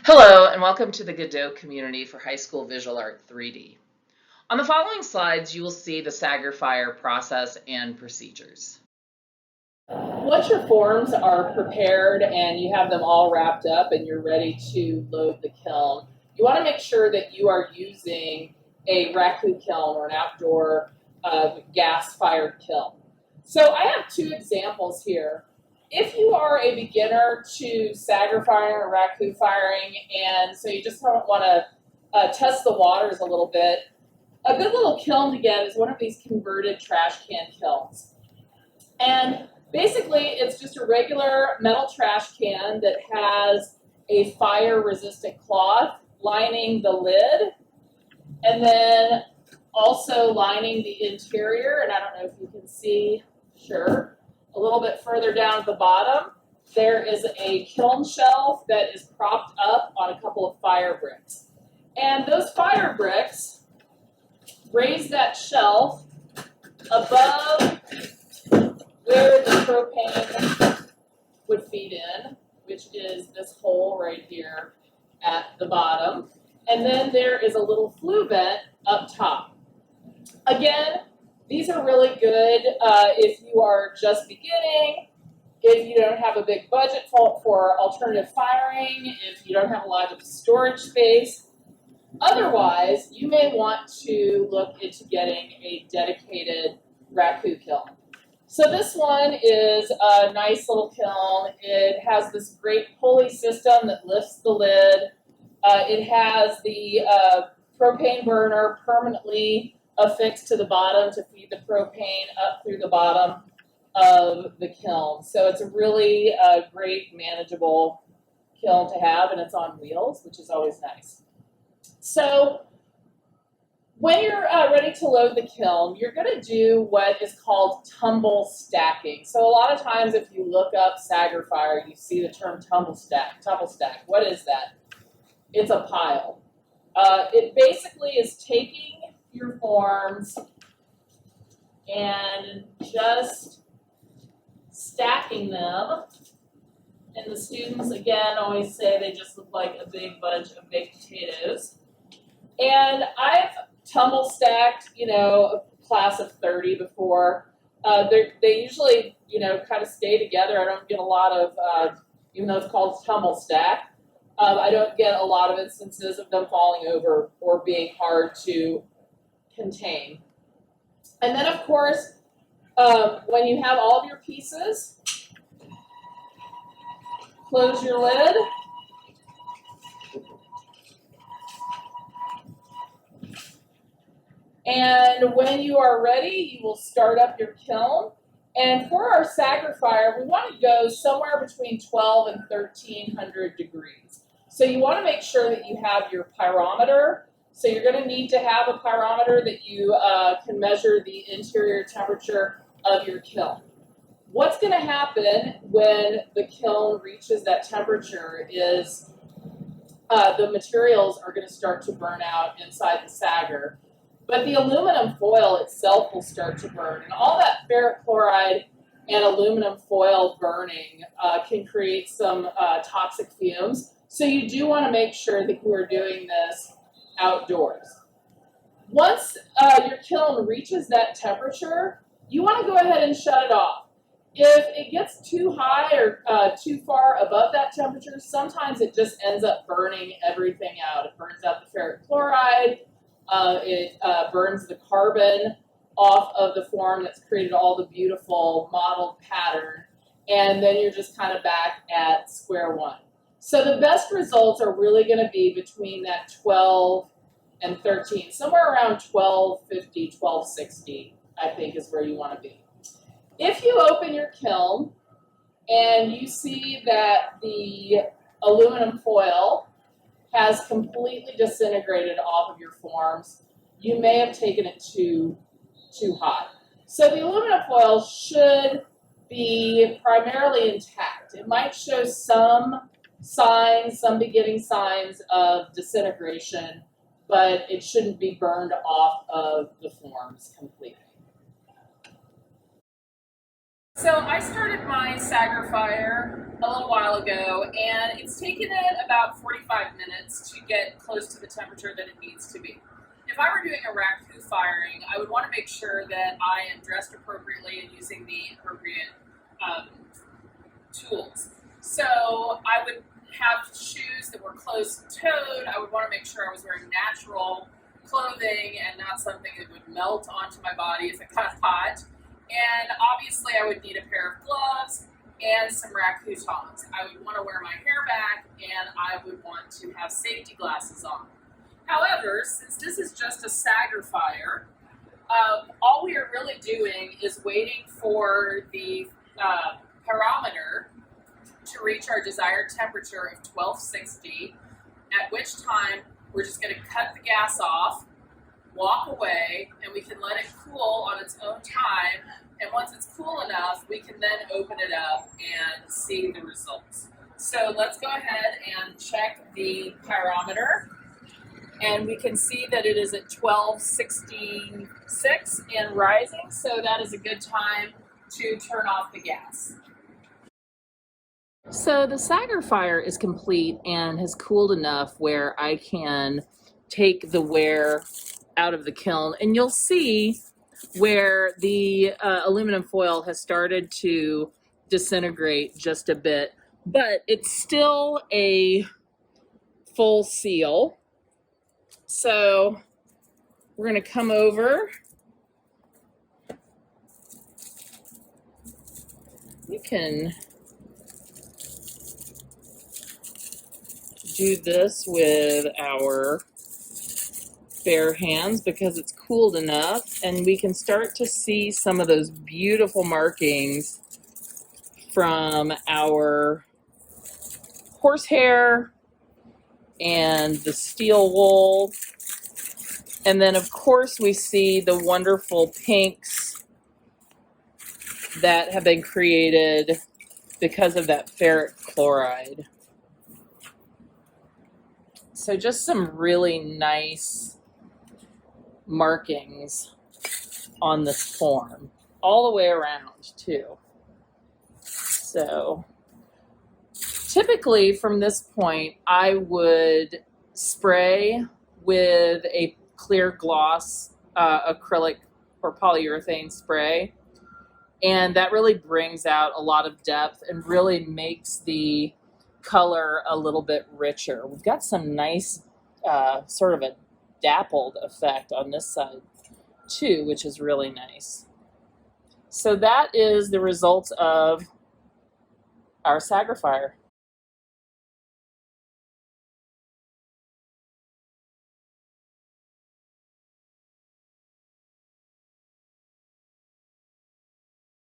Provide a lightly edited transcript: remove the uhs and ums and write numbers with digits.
Hello, and welcome to the Godot community for high school visual art 3D. On the following slides, you will see the Saggar fire process and procedures. Once your forms are prepared and you have them all wrapped up and you're ready to load the kiln, you want to make sure that you are using a raku kiln or an outdoor gas-fired kiln. So I have two examples here. If you are a beginner to Saggar firing or raku firing, and so you just want to test the waters a little bit, a good little kiln to get is one of these converted trash can kilns. And basically, it's just a regular metal trash can that has a fire-resistant cloth lining the lid, and then also lining the interior. And I don't know if you can see, sure, a little bit further down at the bottom, there is a kiln shelf that is propped up on a couple of fire bricks. And those fire bricks raise that shelf above where the propane would feed in, which is this hole right here at the bottom. And then there is a little flue vent up top. Again, these are really good if you are just beginning, if you don't have a big budget for alternative firing, if you don't have a lot of storage space. Otherwise, you may want to look into getting a dedicated raku kiln. So this one is a nice little kiln. It has this great pulley system that lifts the lid. It has the propane burner permanently affixed to the bottom to feed the propane up through the bottom of the kiln. So it's a really great, manageable kiln to have, and it's on wheels, which is always nice. So when you're ready to load the kiln, you're going to do what is called tumble stacking. So a lot of times if you look up Saggar fire, you see the term tumble stack. Tumble stack, what is that? It's a pile. It basically is taking your forms and just stacking them. And the students, again, always say they just look like a big bunch of baked potatoes. And I've tumble stacked, a class of 30 before. They usually, kind of stay together. I don't get a lot of, even though it's called tumble stack, I don't get a lot of instances of them falling over or being hard to contain. And then, of course, when you have all of your pieces, close your lid. And when you are ready, you will start up your kiln. And for our Saggar fire, we want to go somewhere between 12 and 1300 degrees. So you want to make sure that you have your pyrometer. So you're going to need to have a pyrometer that you can measure the interior temperature of your kiln. What's going to happen when the kiln reaches that temperature is the materials are going to start to burn out inside the Saggar. But the aluminum foil itself will start to burn. And all that ferric chloride and aluminum foil burning can create some toxic fumes. So you do want to make sure that you are doing this outdoors. Once your kiln reaches that temperature, you want to go ahead and shut it off. If it gets too high or too far above that temperature, sometimes it just ends up burning everything out. It burns out the ferric chloride. It burns the carbon off of the form that's created all the beautiful modeled pattern, and then you're just kind of back at square one. So the best results are really going to be between that 12 and 13, somewhere around 1250, 1260, I think is where you want to be. If you open your kiln and you see that the aluminum foil has completely disintegrated off of your forms, you may have taken it too hot. So the aluminum foil should be primarily intact. It might show some signs, some beginning signs of disintegration, but it shouldn't be burned off of the forms completely. So I started my Saggar fire a little while ago, and it's taken it about 45 minutes to get close to the temperature that it needs to be. If I were doing a raku firing, I would want to make sure that I am dressed appropriately and using the appropriate tools. So I would have shoes that were closed-toed. I would want to make sure I was wearing natural clothing and not something that would melt onto my body if it got hot. And obviously I would need a pair of gloves and some raku tongs. I would want to wear my hair back, and I would want to have safety glasses on. However, since this is just a Saggar fire, all we are really doing is waiting for the pyrometer to reach our desired temperature of 1260, at which time we're just going to cut the gas off, walk away, and we can let it cool on its own time. And once it's cool enough, we can then open it up and see the results. So let's go ahead and check the pyrometer. And we can see that it is at 1266 and rising, so that is a good time to turn off the gas. So the Saggar fire is complete and has cooled enough where I can take the ware out of the kiln, and you'll see where the aluminum foil has started to disintegrate just a bit, but it's still a full seal. So we're going to come over. You can do this with our bare hands because it's cooled enough, and we can start to see some of those beautiful markings from our horsehair and the steel wool. And then of course we see the wonderful pinks that have been created because of that ferric chloride. So just some really nice markings on this form, all the way around too. So typically from this point, I would spray with a clear gloss acrylic or polyurethane spray, and that really brings out a lot of depth and really makes the color a little bit richer. We've got some nice sort of a dappled effect on this side too, which is really nice. So that is the results of our Saggar fire.